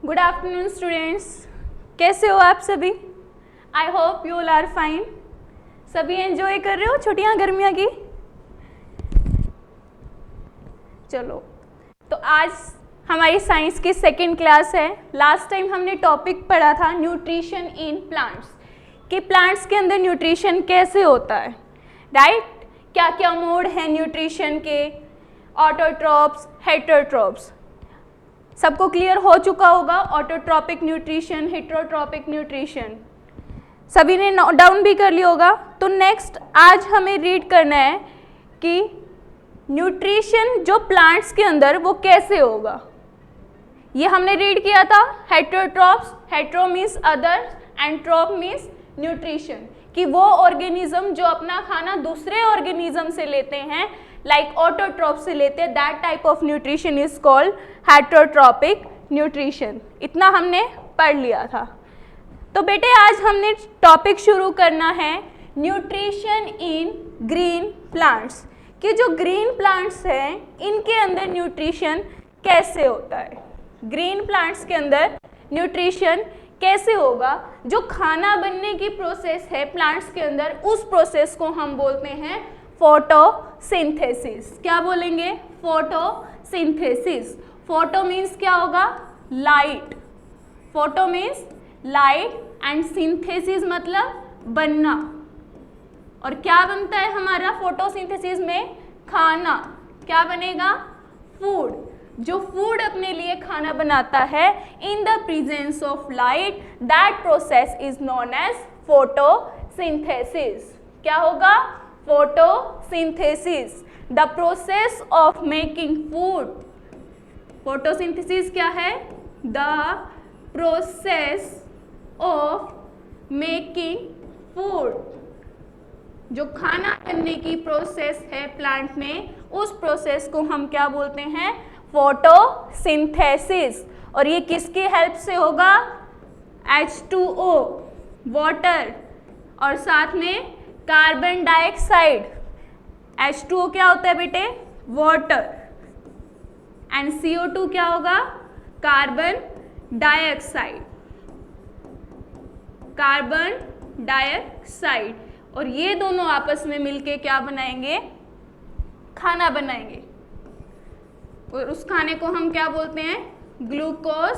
Good afternoon students, कैसे हो आप सभी? I hope you all are fine. सभी एंजॉय कर रहे हो छुट्टियां गर्मियां की? चलो, तो आज हमारी साइंस की सेकेंड क्लास है। लास्ट टाइम हमने टॉपिक पढ़ा था न्यूट्रिशन इन प्लांट्स, कि प्लांट्स के अंदर न्यूट्रिशन कैसे होता है, राइट? क्या क्या मोड हैं न्यूट्रिशन के, ऑटोट्रॉप्स, हेटरोट्रॉप्स, सबको क्लियर हो चुका होगा। ऑटोट्रॉपिक न्यूट्रिशन, हेटरोट्रॉपिक न्यूट्रिशन सभी ने नोट डाउन भी कर लिया होगा। तो नेक्स्ट आज हमें रीड करना है कि न्यूट्रिशन जो प्लांट्स के अंदर वो कैसे होगा। ये हमने रीड किया था heterotrophs, hetero means other and troph means nutrition, कि वो ऑर्गेनिज्म जो अपना खाना दूसरे ऑर्गेनिज्म से लेते हैं, लाइक ऑटोट्रॉप से लेते हैं, that type of nutrition is called heterotrophic nutrition. इतना हमने पढ़ लिया था। तो बेटे आज हमने टॉपिक शुरू करना है न्यूट्रिशन इन ग्रीन प्लांट्स, कि जो ग्रीन प्लांट्स हैं इनके अंदर न्यूट्रिशन कैसे होता है। ग्रीन प्लांट्स के अंदर न्यूट्रिशन कैसे होगा, जो खाना बनने की प्रोसेस है प्लांट्स के अंदर, उस प्रोसेस को हम बोलते हैं फोटोसिंथेसिस। क्या बोलेंगे? फोटोसिंथेसिस। फोटो मीन्स क्या होगा? Light. Photo means light and synthesis मतलब बनना। और क्या बनता है हमारा फोटोसिंथेसिस में? खाना। क्या बनेगा? फूड। जो फूड अपने लिए खाना बनाता है in the presence of light, that process is known as photosynthesis. क्या होगा? Photosynthesis, the process of making food. Photosynthesis क्या है? The process of making food. जो खाना बनने की प्रोसेस है प्लांट में, उस प्रोसेस को हम क्या बोलते हैं? फोटोसिंथेसिस। और ये किसकी हेल्प से होगा? H2O, वाटर, और साथ में कार्बन डाइऑक्साइड। H2O क्या होता है बेटे? वाटर। एंड CO2 क्या होगा? Carbon dioxide. Carbon dioxide. और ये दोनों आपस में मिलके क्या बनाएंगे? खाना बनाएंगे। और उस खाने को हम क्या बोलते हैं? ग्लूकोज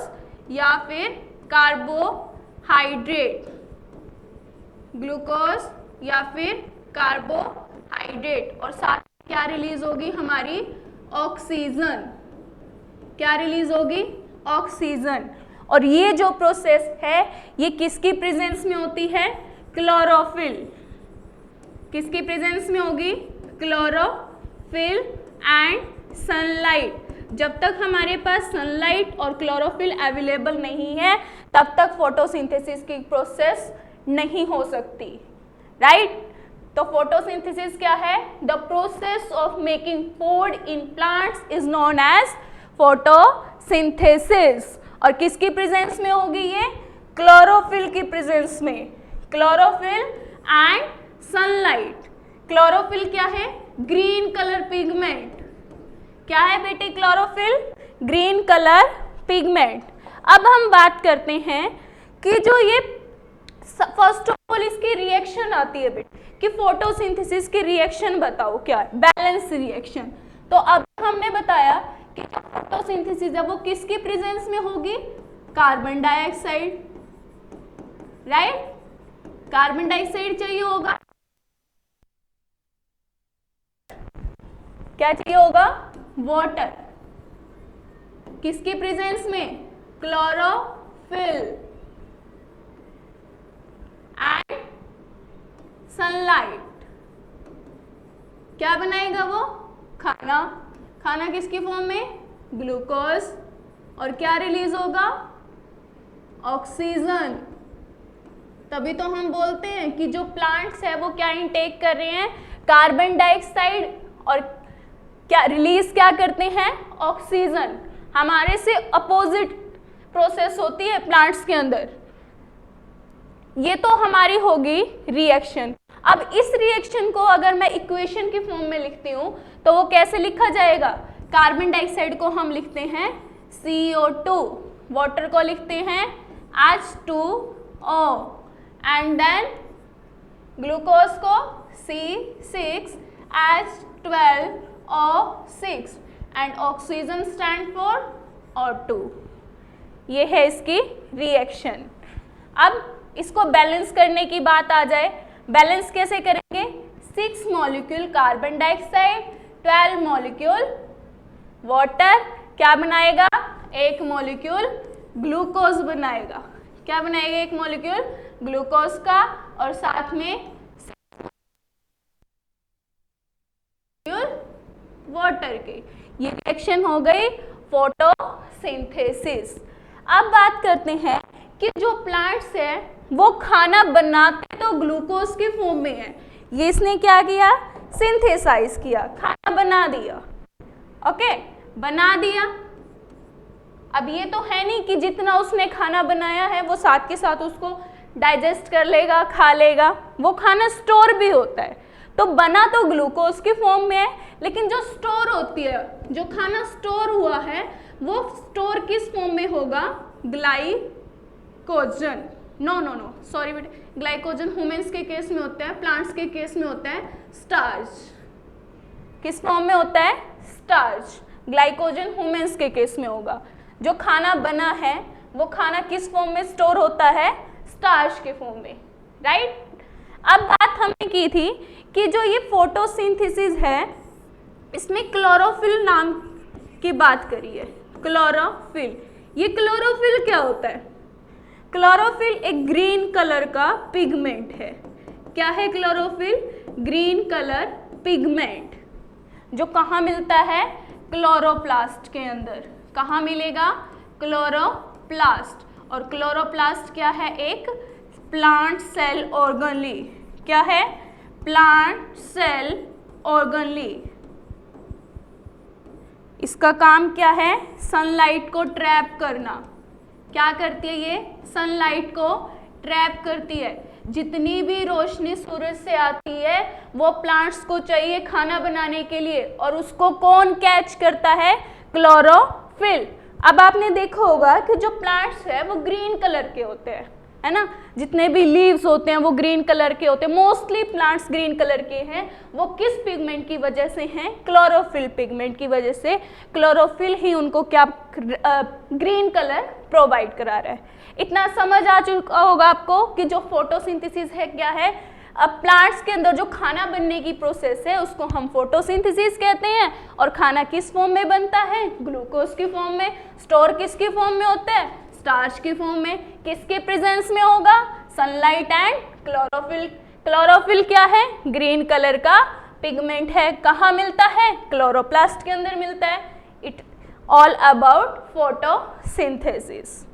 या फिर कार्बोहाइड्रेट। ग्लूकोज या फिर कार्बोहाइड्रेट। और साथ में क्या रिलीज होगी? हमारी ऑक्सीजन। क्या रिलीज होगी? ऑक्सीजन। और ये जो प्रोसेस है ये किसकी प्रेजेंस में होती है? क्लोरोफिल। किसकी प्रेजेंस में होगी? Chlorophyll and sunlight. जब तक हमारे पास सनलाइट और क्लोरोफिल अवेलेबल नहीं है तब तक फोटोसिंथेसिस की प्रोसेस नहीं हो सकती, राइट? तो फोटोसिंथेसिस क्या है? The process of making food in plants is known as photosynthesis. और किसकी प्रेजेंस में होगी ये? क्लोरोफिल की प्रेजेंस में। Chlorophyll and sunlight. क्लोरोफिल क्या है? Green colour pigment. क्या है बेटे क्लोरोफिल? Green colour pigment. अब हम बात करते हैं कि जो ये फर्स्ट ऑफ ऑल इसकी रिएक्शन आती है बेटे, कि फोटोसिंथेसिस की रिएक्शन बताओ क्या है? Balance reaction. तो अब हमने बताया कि फोटोसिंथेसिस है वो किसकी प्रेजेंस में होगी? Carbon dioxide, right? Carbon dioxide चाहिए होगा। क्या चाहिए होगा? वाटर। किसकी प्रेजेंस में? Chlorophyll and sunlight. क्या बनाएगा वो? खाना। खाना किसकी फॉर्म में? ग्लूकोज। और क्या रिलीज होगा? ऑक्सीजन। तभी तो हम बोलते हैं कि जो प्लांट्स है वो क्या इनटेक कर रहे हैं? Carbon dioxide. और क्या रिलीज क्या करते हैं? ऑक्सीजन। हमारे से अपोजिट प्रोसेस होती है प्लांट्स के अंदर। ये तो हमारी होगी रिएक्शन। अब इस रिएक्शन को अगर मैं इक्वेशन की फॉर्म में लिखती हूँ तो वो कैसे लिखा जाएगा? कार्बन डाइऑक्साइड को हम लिखते हैं CO2, वाटर को लिखते हैं H2O एंड देन ग्लूकोज को C6H12O6 and oxygen stand for O2। ये है इसकी रिएक्शन। अब इसको बैलेंस करने की बात आ जाए, बैलेंस कैसे करेंगे? 6 molecule carbon dioxide, 12 molecule water क्या बनाएगा? 1 मॉलिक्यूल ग्लूकोज बनाएगा। क्या बनाएगा? 1 मॉलिक्यूल ग्लूकोज का और साथ में वाटर के। ये रिएक्शन हो गई फोटोसिंथेसिस। अब बात करते हैं कि जो प्लांट्स है वो खाना बनाते तो ग्लूकोज के फॉर्म में है, ये इसने क्या किया? सिंथेसाइज किया, खाना बना दिया। ओके, बना दिया। अब ये तो है नहीं कि जितना उसने खाना बनाया है वो साथ के साथ उसको डाइजेस्ट कर लेगा, खा लेगा, वो खाना स्टोर भी होता है। तो बना तो ग्लूकोज के फॉर्म में है, लेकिन जो स्टोर होती है, जो खाना स्टोर हुआ है वो स्टोर किस फॉर्म में होगा? ग्लाइकोजन। नो सॉरी बेटे, ग्लाइकोजन ह्यूमंस के केस में होता है, प्लांट्स के केस में होता है स्टार्च। किस फॉर्म में होता है? स्टार्च। ग्लाइकोजन ह्यूमंस के केस में होगा। जो खाना बना है वो खाना किस फॉर्म में स्टोर होता है? स्टार्च के फॉर्म में, राइट। अब बात हमने की थी कि जो ये फोटोसिंथेसिस है इसमें क्लोरोफिल नाम की बात करी है। क्लोरोफिल, ये क्लोरोफिल क्या होता है? क्लोरोफिल एक ग्रीन कलर का पिगमेंट है। क्या है क्लोरोफिल? ग्रीन कलर पिगमेंट, जो कहाँ मिलता है? क्लोरोप्लास्ट के अंदर। कहाँ मिलेगा? क्लोरोप्लास्ट। और क्लोरोप्लास्ट क्या है? एक प्लांट सेल ऑर्गेनली। क्या है? Plant cell organelle. इसका काम क्या है? सनलाइट को ट्रैप करना। क्या करती है ये? सनलाइट को ट्रैप करती है। जितनी भी रोशनी सूरज से आती है वो प्लांट्स को चाहिए खाना बनाने के लिए, और उसको कौन कैच करता है? क्लोरोफिल। अब आपने देखा होगा कि जो प्लांट्स है वो ग्रीन कलर के होते हैं, है ना। जितने भी लीव्स होते हैं वो ग्रीन कलर के होते हैं। मोस्टली प्लांट्स ग्रीन कलर के हैं। वो किस पिगमेंट की वजह से हैं? क्लोरोफिल पिगमेंट की वजह से। क्लोरोफिल ही उनको क्या ग्रीन कलर प्रोवाइड करा रहा है। इतना समझ आ चुका होगा आपको कि जो फोटोसिंथेसिस है क्या है। अब प्लांट्स के अंदर जो खाना बनने की प्रोसेस है उसको हम फोटोसिंथेसिस कहते हैं। और खाना किस फॉर्म में बनता है? ग्लूकोज की फॉर्म में। स्टोर किसकी फॉर्म में होता है? स्टार्च की फॉर्म में। किसके प्रेजेंस में होगा? Sunlight and chlorophyll. क्लोरोफिल क्या है? ग्रीन कलर का पिगमेंट है। कहाँ मिलता है? क्लोरोप्लास्ट के अंदर मिलता है। It all about photosynthesis.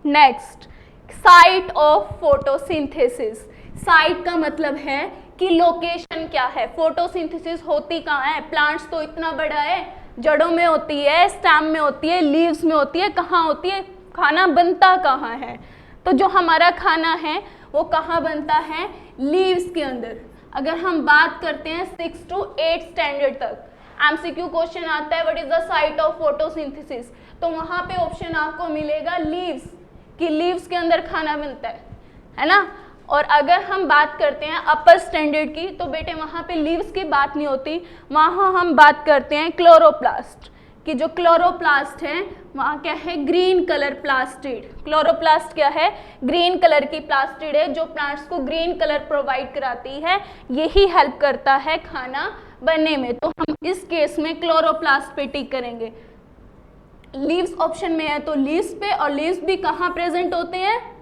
Next, site of photosynthesis. Site का मतलब है कि लोकेशन क्या है, फोटोसिंथेसिस होती कहाँ है। प्लांट्स तो इतना बड़ा है, जड़ों में होती है, स्टेम में होती है, लीव्स में होती है, कहाँ होती है? खाना बनता कहाँ है? तो जो हमारा खाना है वो कहाँ बनता है? लीव्स के अंदर। अगर हम बात करते हैं 6 to 8 स्टैंडर्ड तक एमसीक्यू क्वेश्चन आता है what is the site of photosynthesis, तो वहाँ पे ऑप्शन आपको मिलेगा लीव्स, कि लीव्स के अंदर खाना बनता है ना। और अगर हम बात करते हैं अपर स्टैंडर्ड की तो बेटे वहाँ पे लीव्स की बात नहीं होती, वहाँ हम बात करते हैं क्लोरोप्लास्ट कि जो क्लोरोप्लास्ट है वहाँ क्या है? Green colour plastid. क्लोरोप्लास्ट क्या है? ग्रीन कलर की प्लास्टिड है जो प्लांट्स को ग्रीन कलर प्रोवाइड कराती है, यही हेल्प करता है खाना बनने में। तो हम इस केस में क्लोरोप्लास्ट पे टिक करेंगे। लीव्स ऑप्शन में है तो लीव्स पे, और लीव्स भी कहाँ प्रेजेंट होते हैं?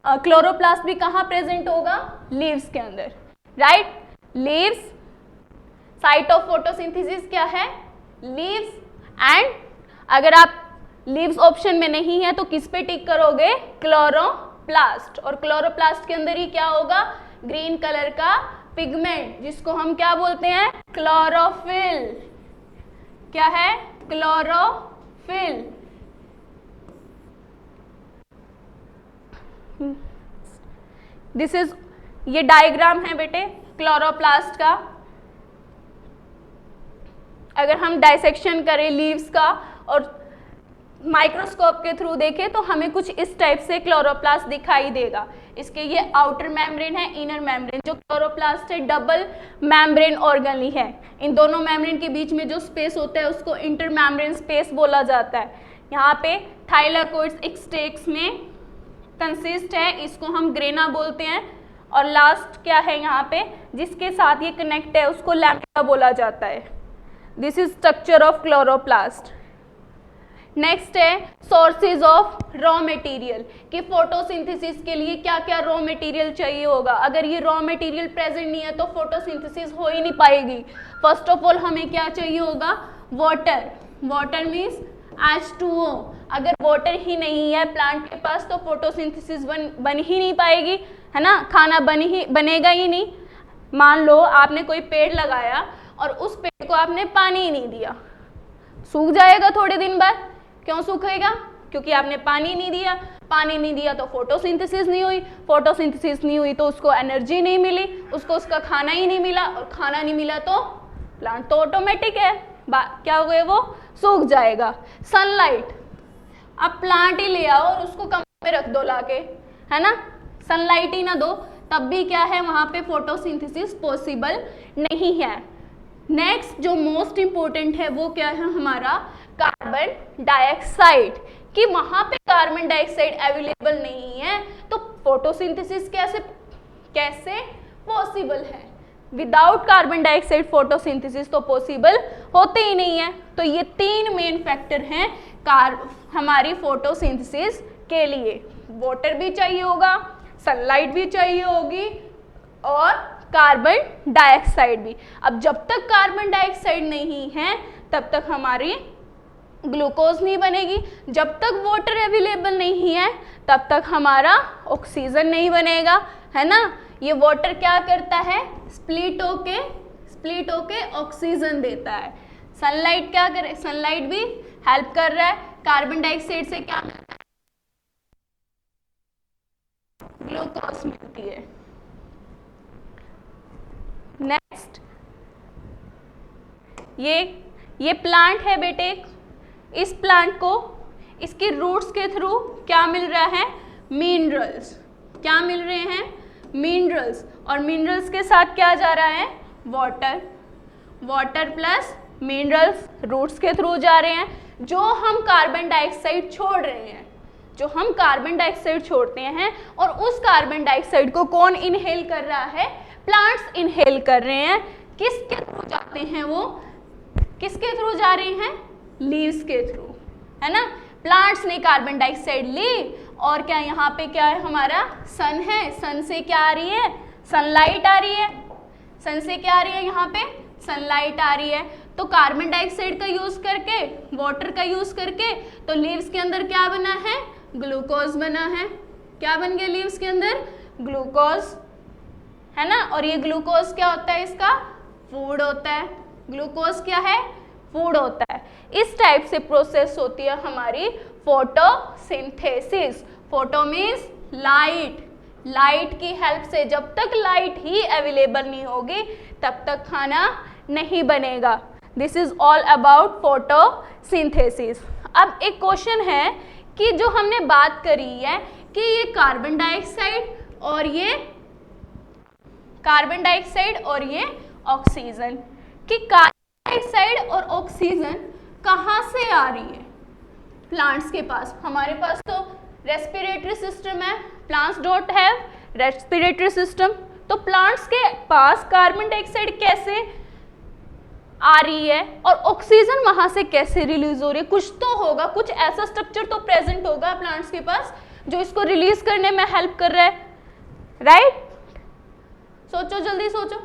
क्लोरोप्लास्ट भी कहाँ प्रेजेंट होगा? लीव्स के अंदर, right. Leaves, site of photosynthesis क्या है? लीव्स। एंड अगर आप लीव्स ऑप्शन में नहीं है तो किस पे टिक करोगे? क्लोरोप्लास्ट। और क्लोरोप्लास्ट के अंदर ही क्या होगा? ग्रीन कलर का पिगमेंट, जिसको हम क्या बोलते हैं? क्लोरोफिल। क्या है? क्लोरोफिल। दिस इज, ये डायग्राम है बेटे क्लोरोप्लास्ट का। अगर हम डाइसेक्शन करें लीव्स का और माइक्रोस्कोप के थ्रू देखें तो हमें कुछ इस टाइप से क्लोरोप्लास्ट दिखाई देगा। इसके ये आउटर मेम्ब्रेन है, इनर मेम्ब्रेन। जो क्लोरोप्लास्ट है डबल मेम्ब्रेन ऑर्गेनली है। इन दोनों मेम्ब्रेन के बीच में जो स्पेस होता है उसको इंटर मेम्ब्रेन स्पेस बोला जाता है। यहाँ पे थाइलाकोइड्स एक स्टेक्स में कंसिस्ट है, इसको हम ग्रेना बोलते हैं। और लास्ट क्या है यहाँ पे जिसके साथ ये कनेक्ट है उसको लैमेला बोला जाता है। This is structure of chloroplast. Next है सोर्सेज ऑफ रॉ मटेरियल कि फोटोसिंथेसिस के लिए क्या क्या रॉ मटेरियल चाहिए होगा। अगर ये रॉ मटेरियल प्रेजेंट नहीं है तो फोटोसिंथेसिस हो ही नहीं पाएगी। फर्स्ट ऑफ ऑल हमें क्या चाहिए होगा, वाटर। Water means H2O। अगर वाटर ही नहीं है प्लांट के पास तो फोटोसिंथेसिस बन ही नहीं पाएगी, है ना, खाना बनेगा ही नहीं। मान लो आपने कोई पेड़ लगाया और उस पेड़ को आपने पानी ही नहीं दिया, सूख जाएगा थोड़े दिन बाद। क्यों सूखेगा? क्योंकि आपने पानी नहीं दिया। पानी नहीं दिया तो फोटोसिंथेसिस नहीं हुई। फोटोसिंथेसिस नहीं हुई तो उसको एनर्जी नहीं मिली, उसको उसका खाना ही नहीं मिला, और खाना नहीं मिला तो प्लांट तो ऑटोमेटिक है क्या हो गए, वो सूख जाएगा। सनलाइट, अब प्लांट ही ले आओ और उसको कमरे में रख दो लाके, है ना, सनलाइट ही ना दो तब भी क्या है वहाँ पे फोटोसिंथेसिस पॉसिबल नहीं है। नेक्स्ट जो मोस्ट इंपॉर्टेंट है वो क्या है हमारा कार्बन डाइऑक्साइड कि वहाँ पे कार्बन डाइऑक्साइड अवेलेबल नहीं है तो फोटोसिंथेसिस कैसे पॉसिबल है। विदाउट कार्बन डाइऑक्साइड फोटोसिंथेसिस तो पॉसिबल होते ही नहीं है। तो ये तीन मेन फैक्टर हैं हमारी फोटोसिंथेसिस के लिए। वाटर भी चाहिए होगा, सनलाइट भी चाहिए होगी और कार्बन डाइऑक्साइड भी। अब जब तक कार्बन डाइऑक्साइड नहीं है तब तक हमारी ग्लूकोज नहीं बनेगी। जब तक वाटर अवेलेबल नहीं है तब तक हमारा ऑक्सीजन नहीं बनेगा, है ना। ये वाटर क्या करता है, स्प्लिट होके ऑक्सीजन देता है। सनलाइट क्या करे, सनलाइट भी हेल्प कर रहा है। कार्बन डाइऑक्साइड से क्या मिलता है, ग्लूकोज मिलती है। नेक्स्ट ये प्लांट है बेटे, इस प्लांट को इसके रूट्स के थ्रू क्या मिल रहा है, मिनरल्स। क्या मिल रहे हैं, मिनरल्स। और मिनरल्स के साथ क्या जा रहा है, water. Water plus minerals roots के थ्रू जा रहे हैं। जो हम कार्बन डाइऑक्साइड छोड़ रहे हैं, जो हम कार्बन डाइऑक्साइड छोड़ते हैं और उस कार्बन डाइऑक्साइड को कौन इनहेल कर रहा है, प्लांट्स इनहेल कर रहे हैं। किसके थ्रू जाते हैं वो, किसके थ्रू जा रहे हैं, लीव्स के थ्रू, है ना। प्लांट्स ने कार्बन डाइऑक्साइड ली और क्या यहाँ पे क्या है हमारा सन है, सन से क्या आ रही है, सनलाइट आ रही है। सन से क्या आ रही है, यहाँ पे सनलाइट आ रही है। तो कार्बन डाइऑक्साइड का यूज करके, वाटर का यूज करके, तो लीव्स के अंदर क्या बना है, ग्लूकोज बना है। क्या बन गया लीव्स के अंदर, ग्लूकोज, है ना। और ये ग्लूकोज क्या होता है, इसका फूड होता है। ग्लूकोज क्या है, फूड होता है। इस टाइप से प्रोसेस होती है हमारी photosynthesis. Photo means light. Light की हेल्प से, जब तक लाइट ही अवेलेबल नहीं होगी तब तक खाना नहीं बनेगा। This is all about photosynthesis. अब एक क्वेश्चन है कि जो हमने बात करी है कि ये कार्बन डाइऑक्साइड और ये ऑक्सीजन, कि कार्बन डाइऑक्साइड और ऑक्सीजन कहाँ से आ रही है प्लांट्स के पास। हमारे पास तो रेस्पिरेटरी सिस्टम है, plants don't have respiratory system. तो प्लांट्स के पास कार्बन डाइऑक्साइड कैसे आ रही है और ऑक्सीजन वहां से कैसे रिलीज हो रही है। कुछ तो होगा, कुछ ऐसा स्ट्रक्चर तो प्रेजेंट होगा प्लांट्स के पास जो इसको रिलीज करने में हेल्प कर रहा है, राइट। सोचो, जल्दी सोचो,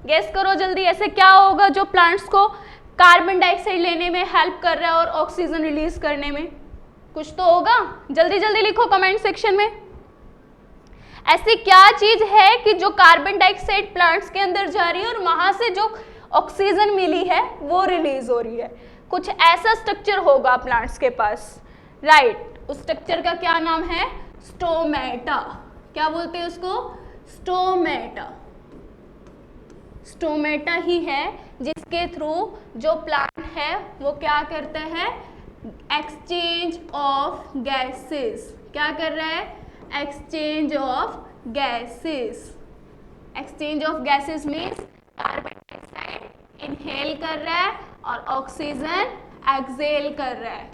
गेस करो जल्दी, ऐसे क्या होगा जो प्लांट्स को कार्बन डाइऑक्साइड लेने में हेल्प कर रहा है और ऑक्सीजन रिलीज करने में। कुछ तो होगा, जल्दी जल्दी लिखो कमेंट सेक्शन में। ऐसी क्या चीज है कि जो कार्बन डाइऑक्साइड प्लांट्स के अंदर जा रही है और वहां से जो ऑक्सीजन मिली है वो रिलीज हो रही है। कुछ ऐसा स्ट्रक्चर होगा प्लांट्स के पास, राइट। उस स्ट्रक्चर का क्या नाम है, स्टोमेटा। क्या बोलते हैं उसको, स्टोमेटा। स्टोमेटा ही है जिसके थ्रू जो प्लांट है वो क्या करता है, एक्सचेंज ऑफ गैसेस, क्या कर रहा है? Exchange of gases. Exchange of gases means carbon dioxide inhale कर रहा है और ऑक्सीजन एक्सहेल कर रहा है।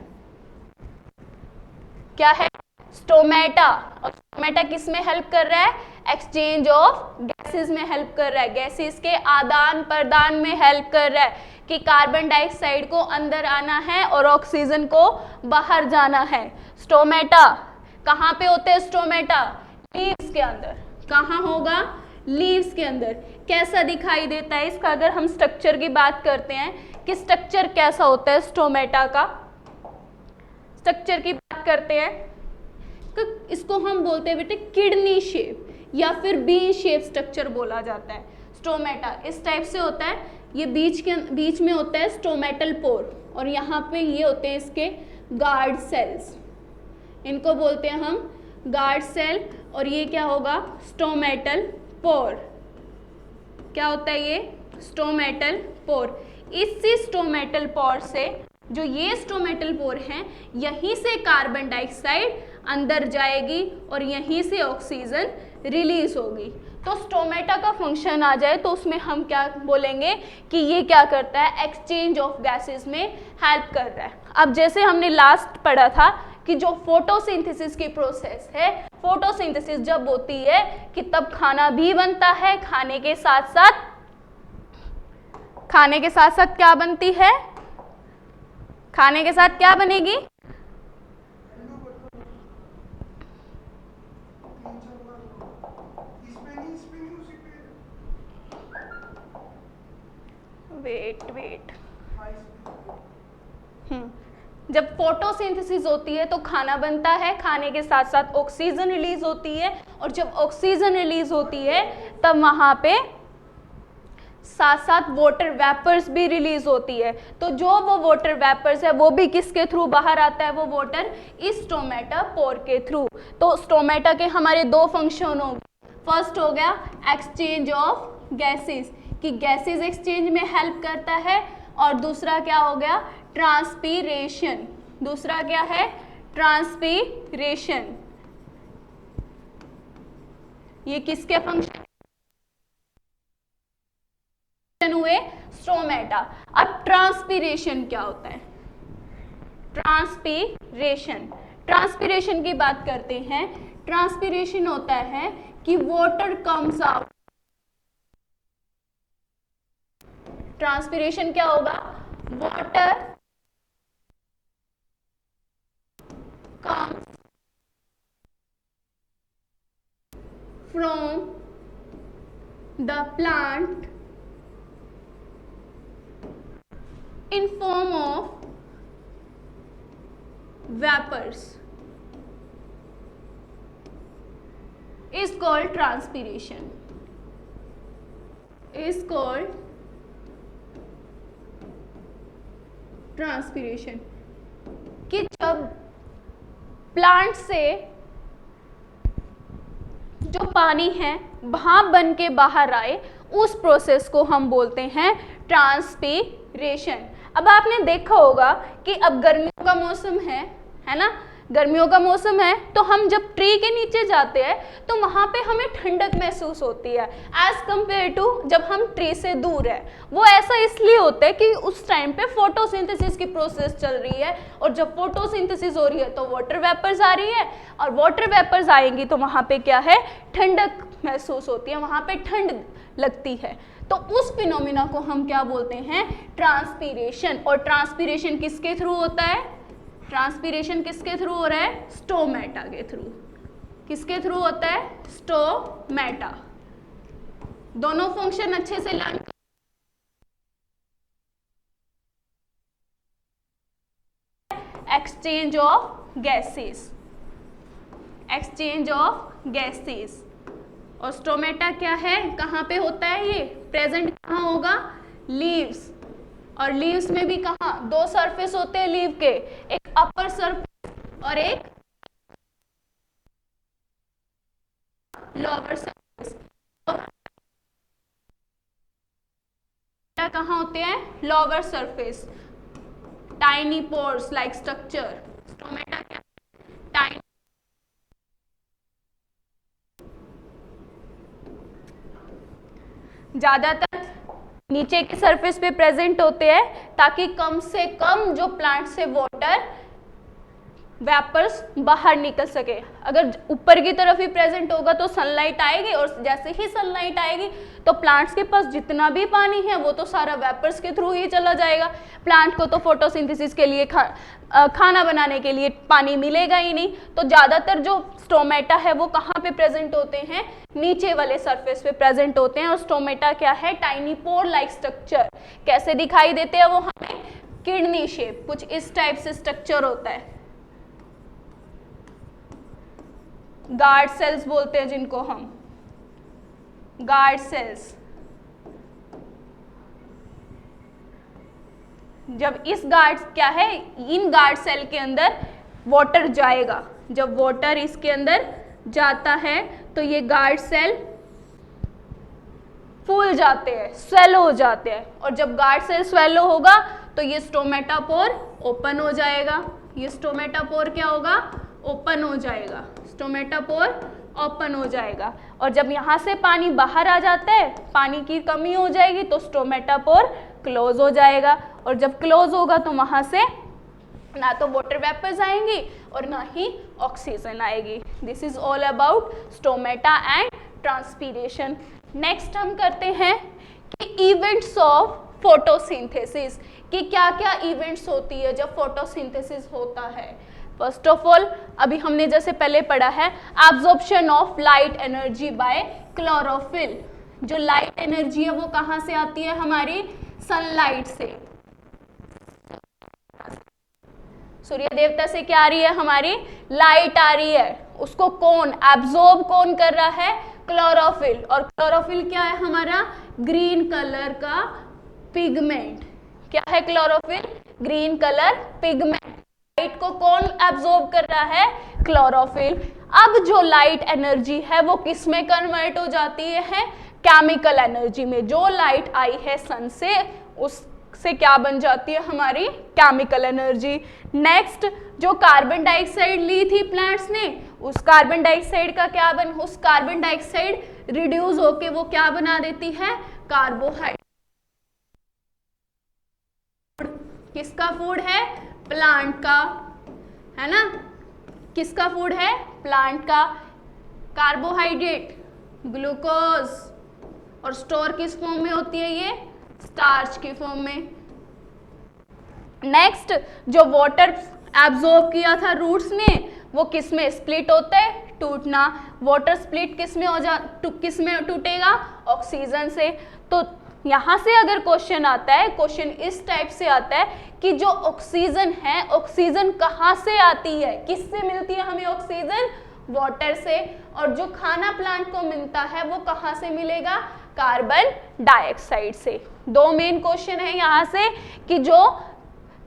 क्या है? स्टोमेटा। और स्टोमेटा किस में हेल्प कर रहा है? एक्सचेंज ऑफ गैसेस में हेल्प कर रहा है, गैसेस के आदान प्रदान में हेल्प कर रहा है कि कार्बन डाइऑक्साइड को अंदर आना है और ऑक्सीजन को बाहर जाना है। स्टोमेटा कहाँ पे होते हैं? स्टोमेटा लीव्स के अंदर। कहाँ होगा? लीव्स के अंदर। कैसा दिखाई देता है इसका? अगर हम स्ट्रक्चर की बात करते हैं कि स्ट्रक्चर कैसा होता है स्टोमेटा का, स्ट्रक्चर की बात करते हैं तो इसको हम बोलते हैं बेटे किडनी शेप या फिर बी शेप स्ट्रक्चर बोला जाता है। स्टोमेटा इस टाइप से होता है, ये बीच में होता है स्टोमेटल पोर और यहाँ पे ये होते हैं इसके गार्ड सेल्स, इनको बोलते हैं हम गार्ड सेल। और ये क्या होगा? Stomatal pore. क्या होता है ये? Stomatal pore. इसी स्टोमेटल पोर से, जो ये स्टोमेटल पोर हैं, यहीं से कार्बन डाइऑक्साइड अंदर जाएगी और यहीं से ऑक्सीजन रिलीज होगी। तो स्टोमेटा का फंक्शन आ जाए तो उसमें हम क्या बोलेंगे कि ये क्या करता है? एक्सचेंज ऑफ गैसेस में हेल्प कर रहा है। अब जैसे हमने लास्ट पढ़ा था कि जो फोटोसिंथेसिस की प्रोसेस है, फोटोसिंथेसिस जब होती है कि तब खाना भी बनता है, खाने के साथ साथ क्या बनती है? खाने के साथ क्या बनेगी? वेट जब फोटोसिंथेसिस होती है तो खाना बनता है, खाने के साथ साथ ऑक्सीजन रिलीज होती है और जब ऑक्सीजन रिलीज होती है तब वहां पे साथ साथ वाटर वेपर्स भी रिलीज होती है। तो जो वो वाटर वेपर्स है वो भी किसके थ्रू बाहर आता है? वो वाटर इस स्टोमेटा पोर के थ्रू। तो स्टोमेटा के हमारे दो फंक्शन होंगे। फर्स्ट हो गया एक्सचेंज ऑफ गैसेस, कि गैसेस एक्सचेंज में हेल्प करता है, और दूसरा क्या हो गया? ट्रांसपीरेशन। दूसरा क्या है? ट्रांसपीरेशन। ये किसके फंक्शन हुए? स्टोमेटा। अब ट्रांसपीरेशन क्या होता है? ट्रांसपीरेशन की बात करते हैं। ट्रांसपीरेशन होता है कि वाटर कम्स आउट। ट्रांसपीरेशन क्या होगा? Water comes from the plant in form of vapors is called transpiration. Is called transpiration. कि जब प्लांट से जो पानी है भाप बन के बाहर आए, उस प्रोसेस को हम बोलते हैं ट्रांसपीरेशन। अब आपने देखा होगा कि अब गर्मियों का मौसम है ना, गर्मियों का मौसम है तो हम जब ट्री के नीचे जाते हैं तो वहाँ पे हमें ठंडक महसूस होती है एज कंपेयर टू जब हम ट्री से दूर है। वो ऐसा इसलिए होता है कि उस टाइम पे फोटोसिंथेसिस की प्रोसेस चल रही है, और जब फोटोसिंथेसिस हो रही है तो वाटर वेपर्स आ रही है, और वाटर वेपर्स आएंगी तो वहाँ पे क्या है? ठंडक महसूस होती है, वहाँ पे ठंड लगती है। तो उस फिनोमिना को हम क्या बोलते हैं? ट्रांसपीरेशन। और ट्रांसपीरेशन किसके थ्रू होता है? ट्रांसपीरेशन किसके थ्रू हो रहा है? स्टोमेटा के थ्रू। किसके थ्रू होता है? स्टोमेटा। दोनों फंक्शन अच्छे से learn. Exchange of gases, exchange of gases. और स्टोमेटा क्या है? कहाँ पे होता है ये? प्रेजेंट कहाँ होगा? लीव्स। और लीव्स में भी कहाँ? दो सरफेस होते हैं लीव के, एक अपर सरफेस और एक लोअर सरफेस। कहाँ होते हैं? Lower surface. Tiny pores like structure. Stomata क्या? टाइनी। ज्यादातर नीचे के सरफेस पे प्रेजेंट होते हैं ताकि कम से कम जो प्लांट से वाटर वेपर्स बाहर निकल सके। अगर ऊपर की तरफ ही प्रेजेंट होगा तो सनलाइट आएगी, और जैसे ही सनलाइट आएगी तो प्लांट्स के पास जितना भी पानी है वो तो सारा वेपर्स के थ्रू ही चला जाएगा। प्लांट को तो फोटोसिंथेसिस के लिए खाना बनाने के लिए पानी मिलेगा ही नहीं। तो ज़्यादातर जो स्टोमेटा है वो कहाँ पे प्रेजेंट होते हैं? नीचे वाले सरफेस पे प्रेजेंट होते हैं। और स्टोमेटा क्या है? Tiny pore like structure. कैसे दिखाई देते हैं वो हमें? किडनी शेप, कुछ इस टाइप से स्ट्रक्चर होता है। गार्ड सेल्स बोलते हैं जिनको हम, गार्ड सेल्स। जब इस गार्ड क्या है, इन गार्ड सेल के अंदर वाटर जाएगा, जब वाटर इसके अंदर जाता है तो ये गार्ड सेल फूल जाते हैं, स्वेलो हो जाते हैं। और जब गार्ड सेल स्वेलो होगा तो ये स्टोमेटापोर ओपन हो जाएगा। ये स्टोमेटापोर क्या होगा? ओपन हो जाएगा। स्टोमेटापोर ओपन हो जाएगा। और जब यहाँ से पानी बाहर आ जाता है, पानी की कमी हो जाएगी तो स्टोमेटापोर क्लोज हो जाएगा। और जब क्लोज होगा तो वहाँ से ना तो वाटर वेपर्स आएंगी और ना ही ऑक्सीजन आएगी। This is all about stomata and transpiration. Next हम करते हैं कि इवेंट्स ऑफ फोटोसिंथेसिस, कि क्या क्या इवेंट्स होती है जब फोटोसिंथेसिस होता है। फर्स्ट ऑफ ऑल अभी हमने जैसे पहले पढ़ा है absorption of light energy by chlorophyll. जो लाइट एनर्जी है वो कहाँ से आती है? हमारी सनलाइट से। सूर्य देवता से क्या आ रही है? हमारी लाइट आ रही है। उसको कौन एब्जॉर्ब कौन कर रहा है? क्लोरोफिल। और क्लोरोफिल क्या है? हमारा ग्रीन कलर का पिगमेंट। क्या है chlorophyll? Green colour pigment. Light को कौन एब्जॉर्ब कर रहा है? क्लोरोफिल। अब जो लाइट एनर्जी है वो किस में कन्वर्ट हो जाती है? केमिकल एनर्जी में। जो लाइट आई है सन से उससे क्या बन जाती है? हमारी केमिकल एनर्जी। नेक्स्ट, जो कार्बन डाइऑक्साइड ली थी प्लांट्स ने, उस कार्बन डाइऑक्साइड का क्या उस कार्बन डाइऑक्साइड रिड्यूस होके वो क्या बना देती है? कार्बोहाइड्रेट। किसका फूड है? प्लांट का, है ना? किसका फूड है? प्लांट का। कार्बोहाइड्रेट, ग्लूकोज, और स्टोर किस फॉर्म में होती है? ये स्टार्च की फॉर्म में। नेक्स्ट, जो वाटर एब्जॉर्ब किया था रूट्स ने वो किस में स्प्लिट होता है? टूटना। वाटर स्प्लिट किस में टूटेगा? ऑक्सीजन से। तो यहाँ से अगर क्वेश्चन आता है, क्वेश्चन इस टाइप से आता है कि जो ऑक्सीजन है, ऑक्सीजन कहाँ से आती है? किससे मिलती है हमें ऑक्सीजन? वाटर से। और जो खाना प्लांट को मिलता है वो कहाँ से मिलेगा? कार्बन डाइऑक्साइड से। दो मेन क्वेश्चन है यहाँ से कि जो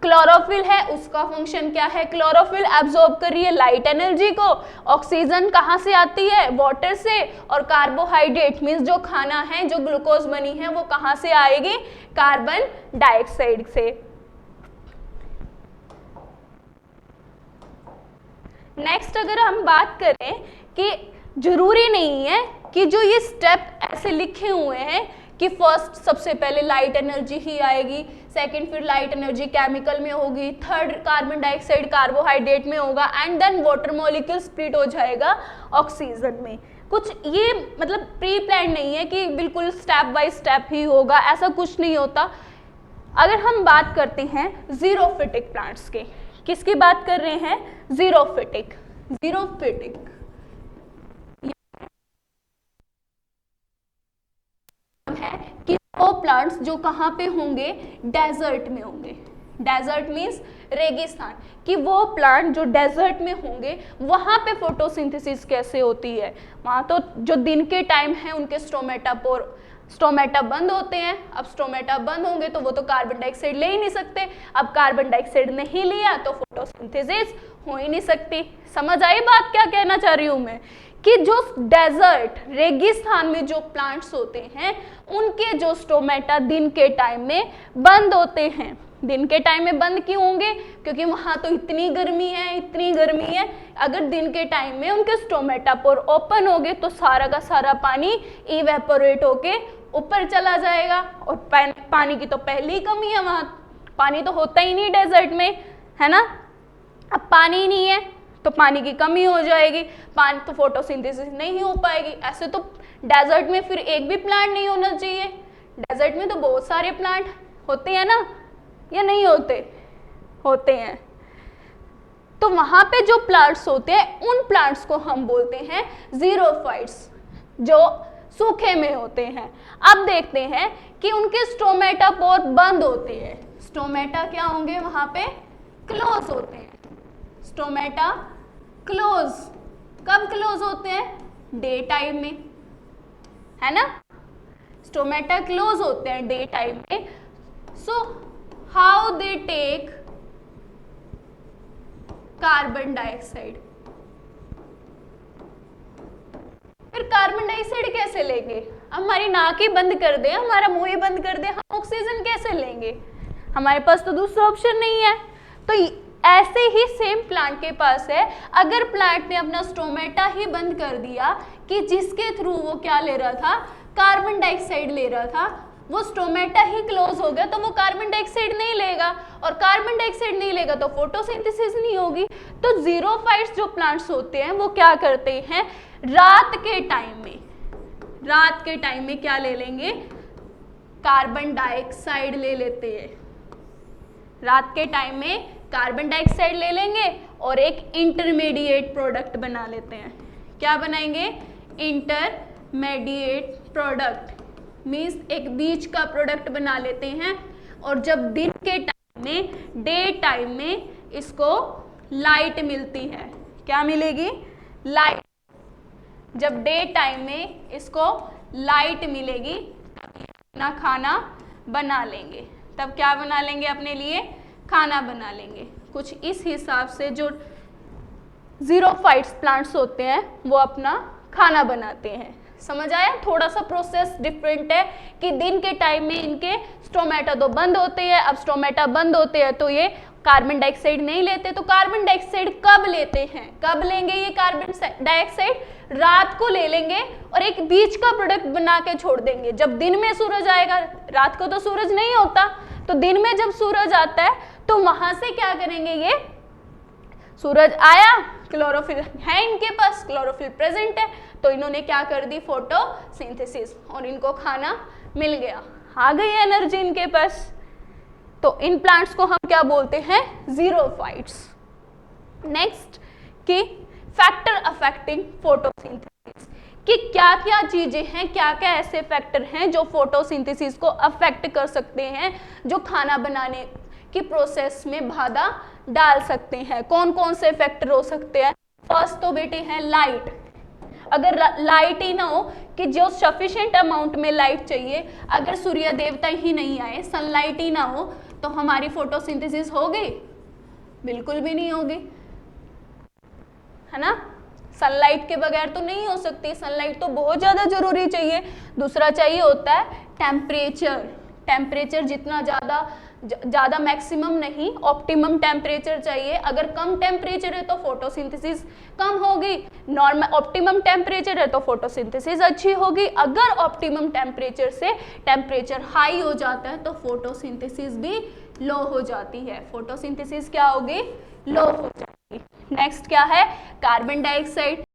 क्लोरोफिल है उसका फंक्शन क्या है? क्लोरोफिल एब्जॉर्ब कर रही है लाइट एनर्जी को। ऑक्सीजन कहाँ से आती है? वाटर से। और कार्बोहाइड्रेट मीन्स जो खाना है, जो ग्लूकोज बनी है वो कहाँ से आएगी? कार्बन डाइऑक्साइड से। नेक्स्ट, अगर हम बात करें कि जरूरी नहीं है कि जो ये स्टेप ऐसे लिखे हुए हैं कि फर्स्ट सबसे पहले लाइट एनर्जी ही आएगी, सेकंड फिर लाइट एनर्जी केमिकल में होगी, थर्ड कार्बन डाइऑक्साइड कार्बोहाइड्रेट में होगा, and then water molecule split हो जाएगा ऑक्सीजन में। कुछ ये मतलब प्री प्लान नहीं है कि बिल्कुल स्टेप बाय स्टेप ही होगा, ऐसा कुछ नहीं होता। अगर हम बात करते हैं जीरोफिटिक प्लांट्स के, किसकी बात कर रहे हैं? जीरोफिटिक। जीरोफिटिक है कि वो प्लांट्स जो कहाँ पे होंगे? डेजर्ट में होंगे। डेजर्ट मीन्स रेगिस्तान। कि वो प्लांट जो डेजर्ट में होंगे वहाँ पे फोटोसिंथेसिस कैसे होती है? वहाँ तो जो दिन के टाइम है उनके स्टोमेटा बंद होते हैं। अब स्टोमेटा बंद होंगे तो वो तो कार्बन डाइऑक्साइड ले ही नहीं सकते। अब कार्बन डाइऑक्साइड नहीं लिया तो फोटोसिंथेसिस हो ही नहीं सकती। समझ आई बात क्या कहना चाह रही हूँ मैं? कि जो डेजर्ट रेगिस्तान में जो प्लांट्स होते हैं उनके जो स्टोमेटा दिन के टाइम में बंद होते हैं, दिन के टाइम में बंद क्यों होंगे? क्योंकि वहाँ तो इतनी गर्मी है, इतनी गर्मी है। अगर दिन के टाइम में उनके स्टोमेटा पोर ओपन हो गए तो सारा का सारा पानी इवेपोरेट होके ऊपर चला जाएगा, और पानी की तो पहली ही कमी है, वहाँ पानी तो होता ही नहीं डेजर्ट में, है ना। अब पानी ही नहीं है तो पानी की कमी हो जाएगी, पानी तो फोटोसिंथेसिस नहीं हो पाएगी। ऐसे तो डेजर्ट में फिर एक भी प्लांट नहीं होना चाहिए। डेजर्ट में तो बहुत सारे प्लांट होते हैं ना, या नहीं होते? होते हैं। तो वहां पे जो प्लांट्स होते हैं उन प्लांट्स को हम बोलते हैं जीरोफाइट्स, जो सूखे में होते हैं। अब देखते हैं कि उनके स्टोमेटा पोर बंद होते हैं। स्टोमेटा क्या होंगे वहां पे? क्लोज होते हैं। Stomata close. कब क्लोज होते हैं? डे टाइम में, है ना। स्टोमेटा क्लोज होते हैं डे टाइम में। So how they take carbon dioxide? फिर कार्बन डाइऑक्साइड कैसे लेंगे? हमारी नाक ही बंद कर दे, हमारा मुंह ही बंद कर दे, हम ऑक्सीजन कैसे लेंगे? हमारे पास तो दूसरा ऑप्शन नहीं है। तो ऐसे ही सेम प्लांट के पास है। अगर प्लांट ने अपना स्टोमेटा ही बंद कर दिया कि जिसके थ्रू वो क्या ले रहा था? कार्बन डाइऑक्साइड ले रहा था, वो स्टोमेटा ही क्लोज हो गया तो वो कार्बन डाइऑक्साइड नहीं लेगा, और कार्बन डाइऑक्साइड नहीं लेगा तो फोटोसिंथेसिस नहीं होगी। तो जीरोफाइट्स जो प्लांट्स होते हैं वो क्या करते हैं? रात के टाइम में क्या ले लेंगे? कार्बन डाइऑक्साइड ले लेते हैं। रात के टाइम में कार्बन डाइऑक्साइड ले लेंगे और एक इंटरमीडिएट प्रोडक्ट बना लेते हैं। क्या बनाएंगे? इंटरमीडिएट प्रोडक्ट मीन्स एक बीच का प्रोडक्ट बना लेते हैं। और जब दिन के टाइम में, डे टाइम में इसको लाइट मिलती है, क्या मिलेगी? लाइट। जब डे टाइम में इसको लाइट मिलेगी तब अपना खाना बना लेंगे। तब क्या बना लेंगे? अपने लिए खाना बना लेंगे। कुछ इस हिसाब से जो जीरोफाइट्स प्लांट्स होते हैं वो अपना खाना बनाते हैं। समझ आया? थोड़ा सा प्रोसेस डिफरेंट है कि दिन के टाइम में इनके स्टोमेटा तो बंद होते हैं। अब स्टोमेटा बंद होते हैं तो ये कार्बन डाइऑक्साइड नहीं लेते। तो कार्बन डाइऑक्साइड कब लेते हैं? कब लेंगे ये कार्बन डाइऑक्साइड? रात को ले लेंगे और एक बीच का प्रोडक्ट बना के छोड़ देंगे। जब दिन में सूरज आएगा, रात को तो सूरज नहीं होता, तो दिन में जब सूरज आता है तो वहां से क्या करेंगे? ये सूरज आया, क्लोरोफिल है इनके पास, क्लोरोफिल प्रेजेंट है, तो इन्होंने क्या कर दी? फोटोसिंथेसिस, और इनको खाना मिल गया, आ गई एनर्जी इनके पास। तो इन प्लांट्स को हम क्या बोलते हैं? जीरोफाइट्स। नेक्स्ट कि फैक्टर अफेक्टिंग फोटोसिंथेसिस, कि क्या क्या चीजें हैं, क्या क्या ऐसे फैक्टर हैं जो फोटोसिंथेसिस को अफेक्ट कर सकते हैं, जो खाना बनाने की प्रोसेस में बाधा डाल सकते हैं। कौन कौन से फैक्टर हो सकते हैं? फर्स्ट तो बेटे है लाइट। अगर लाइट ही ना हो, कि जो सफिशिएंट अमाउंट में लाइट चाहिए, अगर सूर्य देवता ही नहीं आए, सनलाइट ही ना हो, तो हमारी फोटोसिंथेसिस होगी? बिल्कुल भी नहीं होगी, है ना। सनलाइट के बगैर तो नहीं हो सकती, सनलाइट तो बहुत ज़्यादा जरूरी चाहिए। दूसरा चाहिए होता है टेम्परेचर। टेम्परेचर जितना ज़्यादा मैक्सिमम नहीं, ऑप्टिमम टेम्परेचर चाहिए। अगर कम टेम्परेचर है तो फोटोसिंथेसिस कम होगी, नॉर्मल ऑप्टिमम टेम्परेचर है तो फोटोसिंथेसिस अच्छी होगी। अगर ऑप्टिमम टेम्परेचर से टेम्परेचर हाई हो जाता है तो फोटोसिंथेसिस भी लो हो जाती है। फोटोसिंथेसिस क्या होगी? लो हो जाएगी। नेक्स्ट क्या है? Carbon dioxide.